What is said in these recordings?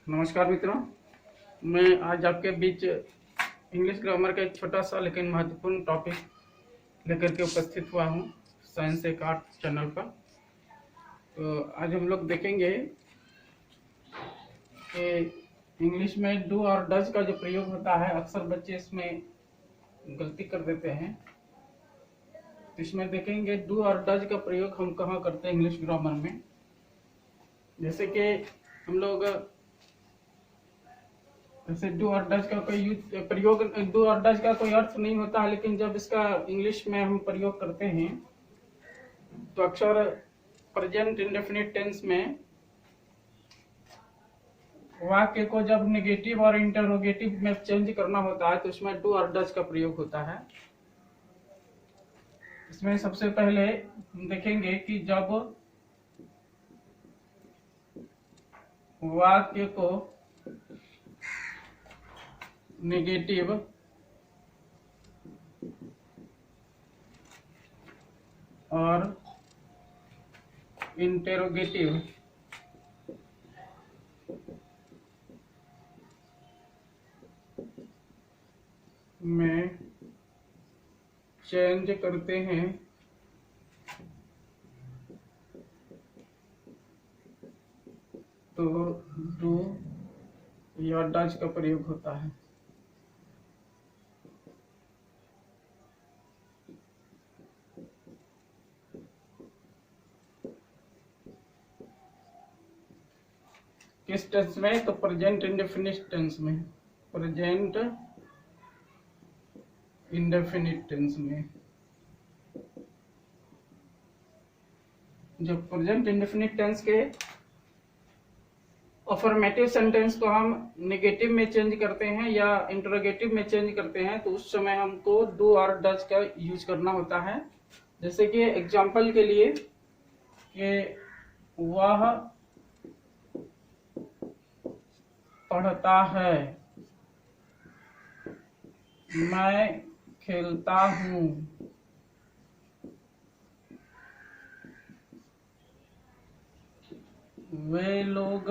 नमस्कार मित्रों, मैं आज आपके बीच इंग्लिश ग्रामर का एक छोटा सा लेकिन महत्वपूर्ण टॉपिक लेकर के उपस्थित हुआ हूँ साइंस एक आर्ट चैनल पर। तो आज हम लोग देखेंगे कि इंग्लिश में डू और डज का जो प्रयोग होता है, अक्सर बच्चे इसमें गलती कर देते हैं। तो इसमें देखेंगे डू और डज का प्रयोग हम कहाँ करते हैं इंग्लिश ग्रामर में। जैसे कि हम लोग जैसे डू और डज का कोई प्रयोग, डू और डज का कोई अर्थ नहीं होता है, लेकिन जब इसका इंग्लिश में हम प्रयोग करते हैं तो अक्सर प्रेजेंट इंडेफिनिट टेंस में वाक्य को जब नेगेटिव और इंटरोगेटिव में चेंज करना होता है तो इसमें डू और डज का प्रयोग होता है। इसमें सबसे पहले हम देखेंगे कि जब वाक्य को नेगेटिव और इंटेरोगेटिव में चेंज करते हैं तो डू या डज का प्रयोग होता है। किस टेंस में? तो प्रेजेंट इंडेफिनिट टेंस में। प्रेजेंट इंडेफिनिट टेंस में जब प्रेजेंट इंडेफिनिट टेंस के अफर्मेटिव सेंटेंस को हम नेगेटिव में चेंज करते हैं या इंटरोगेटिव में चेंज करते हैं तो उस समय हमको डू और डज का यूज करना होता है। जैसे कि एग्जांपल के लिए कि वह पढ़ता है, मैं खेलता हूँ, वे लोग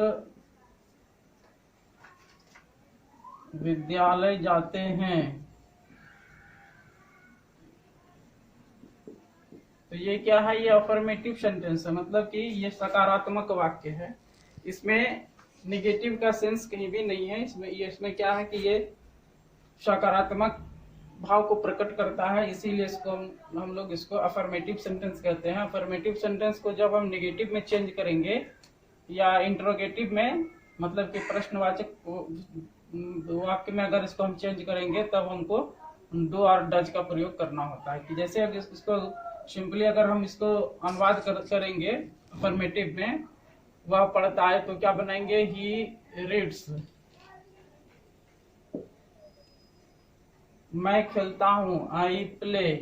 विद्यालय जाते हैं। तो ये क्या है? ये अफर्मेटिव सेंटेंस है, मतलब कि ये सकारात्मक वाक्य है। इसमें निगेटिव का सेंस कहीं भी नहीं है। इसमें क्या है कि ये सकारात्मक भाव को प्रकट करता है, इसीलिए इसको हम लोग इसको अफर्मेटिव सेंटेंस कहते हैं। अफर्मेटिव सेंटेंस को जब हम नेगेटिव में चेंज करेंगे या इंटरोगेटिव में, मतलब कि प्रश्नवाचक वाक्य में अगर इसको हम चेंज करेंगे तब हमको डू और डज का प्रयोग करना होता है। कि जैसे अगर इसको सिंपली अगर हम इसको अनुवाद करेंगे अफर्मेटिव में, वह पढ़ता है, तो क्या बनाएंगे? He reads. मैं खेलता हूँ, आई प्ले।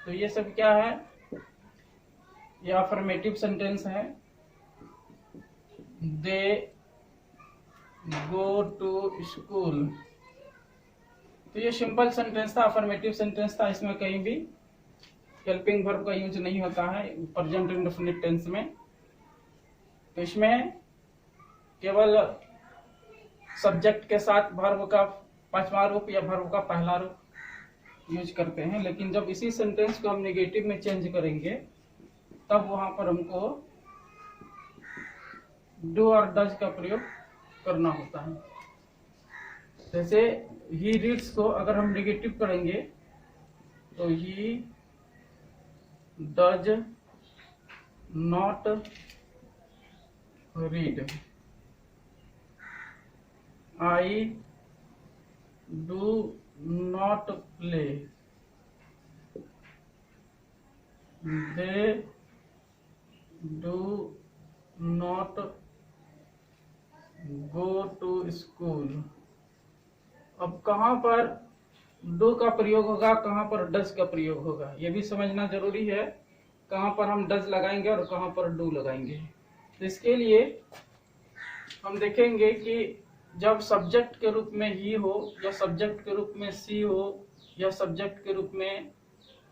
तो ये सब क्या है? ये अफर्मेटिव सेंटेंस है। दे गो टू स्कूल। तो ये सिंपल सेंटेंस था, अफर्मेटिव सेंटेंस था। इसमें कहीं भी हेल्पिंग वर्ब का यूज नहीं होता है प्रेजेंट इंडेफिनिट टेंस में। तो इसमें केवल सब्जेक्ट के साथ वर्ब का पांचवा रूप या वर्ब का पहला रूप यूज करते हैं। लेकिन जब इसी सेंटेंस को हम नेगेटिव में चेंज करेंगे तब वहां पर हमको डू और डज का प्रयोग करना होता है। जैसे ही रीड्स को अगर हम नेगेटिव करेंगे तो he does not read. I do not play. They do not go to school. अब कहाँ पर डू का प्रयोग होगा, कहाँ पर डज का प्रयोग होगा, ये भी समझना जरूरी है। कहाँ पर हम डज लगाएंगे और कहाँ पर डू लगाएंगे। तो इसके लिए हम देखेंगे कि जब सब्जेक्ट के रूप में ही हो, या सब्जेक्ट के रूप में सी हो, या सब्जेक्ट के रूप में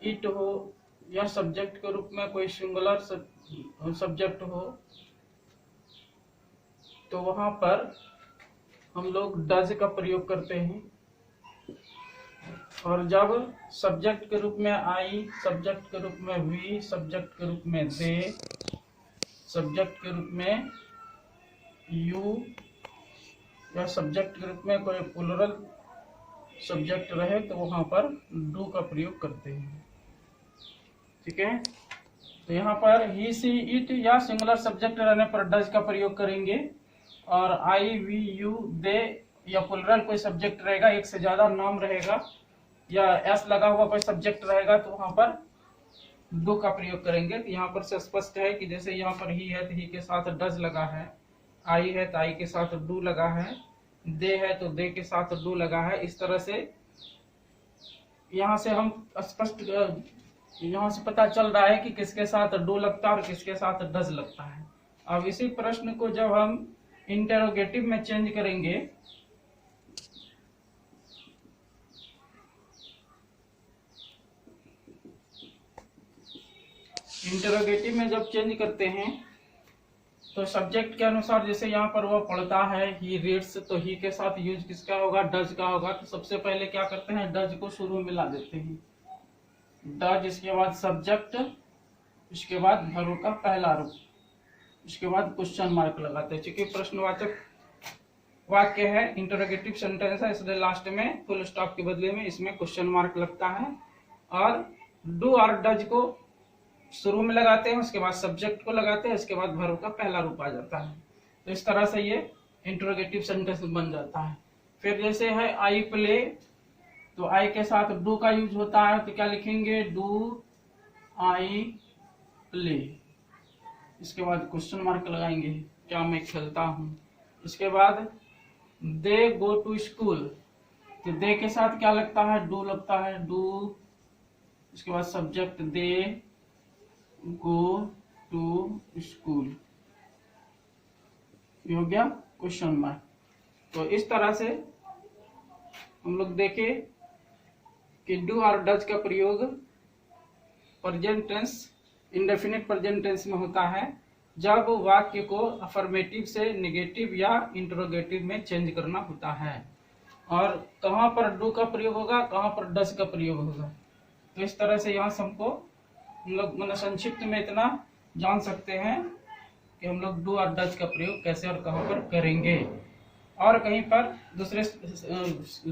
इट हो, या सब्जेक्ट के रूप में कोई सिंगुलर सब्जेक्ट हो, तो वहां पर हम लोग डज का प्रयोग करते हैं, और जब सब्जेक्ट के रूप में आई, सब्जेक्ट के रूप में वी, सब्जेक्ट के रूप में दे, सब्जेक्ट के रूप में यू, या सब्जेक्ट के रूप में कोई प्लुरल सब्जेक्ट रहे तो वहां पर डू का प्रयोग करते हैं। ठीक है, तो यहाँ पर ही, सी, इट या सिंगुलर सब्जेक्ट रहने पर डज का प्रयोग करेंगे, और आई, वी, यू, दे या प्लुरल कोई सब्जेक्ट रहेगा, एक से ज्यादा नाम रहेगा या एस लगा हुआ कोई सब्जेक्ट रहेगा तो वहां पर डू का प्रयोग करेंगे। तो यहाँ पर से स्पष्ट है कि जैसे यहाँ पर ही है तो ही के साथ डज लगा है, आई है तो आई के साथ डू लगा है, दे है तो दे के साथ डू लगा है। इस तरह से यहाँ से हम स्पष्ट यहाँ से पता चल रहा है कि किसके साथ डू लगता है और किसके साथ डज लगता है। अब इसी प्रश्न को जब हम इंटेरोगेटिव में चेंज करेंगे, इंटेरोगेटिव में जब चेंज करते हैं तो सब्जेक्ट के अनुसार, जैसे यहाँ पर वो पढ़ता है, ही रीड्स, तो ही के साथ यूज किसका होगा, डज का होगा। तो सबसे पहले क्या करते हैं, डज को शुरू में ला देते हैं, डज, इसके बाद सब्जेक्ट, इसके बाद वर्ब का पहला रूप, इसके बाद क्वेश्चन मार्क लगाते हैं। चूंकि प्रश्नवाचक वाक्य है, इंटरोगेटिव सेंटेंस है, इसलिए लास्ट में फुल स्टॉप के बदले में इसमें क्वेश्चन मार्क लगता है, और डू और डज को शुरू में लगाते हैं, उसके बाद सब्जेक्ट को लगाते हैं, उसके बाद वर्ब का पहला रूप आ जाता है। तो इस तरह से ये इंटरोगेटिव सेंटेंस बन जाता है। फिर जैसे है आई प्ले, तो आई के साथ डू का यूज होता है, तो क्या लिखेंगे, डू आई प्ले, इसके बाद क्वेश्चन मार्क लगाएंगे, क्या मैं खेलता हूँ। इसके बाद दे गो टू स्कूल, तो दे के साथ क्या लगता है, डू लगता है, डू, इसके बाद subject they go to school, ये हो गया क्वेश्चन मार्क। तो इस तरह से हम लोग देखें कि डू और डज का प्रयोग present tense, indefinite present tense में होता है, जब वाक्य को अफर्मेटिव से नेगेटिव या इंटरोगेटिव में चेंज करना होता है। और कहाँ पर डू का प्रयोग होगा, कहाँ पर डज का प्रयोग होगा। तो इस तरह से यहाँ से हमको हम लोग मतलब संक्षिप्त में इतना जान सकते हैं कि हम लोग डू और डज का प्रयोग कैसे और कहाँ पर करेंगे, और कहीं पर दूसरे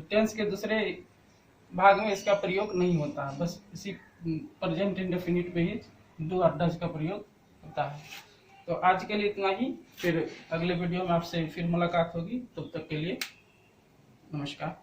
टेंस के दूसरे भाग में इसका प्रयोग नहीं होता है, बस इसी प्रेजेंट इंडेफिनिट पे ही डू और डज का प्रयोग होता है। तो आज के लिए इतना ही, फिर अगले वीडियो में आपसे फिर मुलाकात होगी, तब तक के लिए नमस्कार।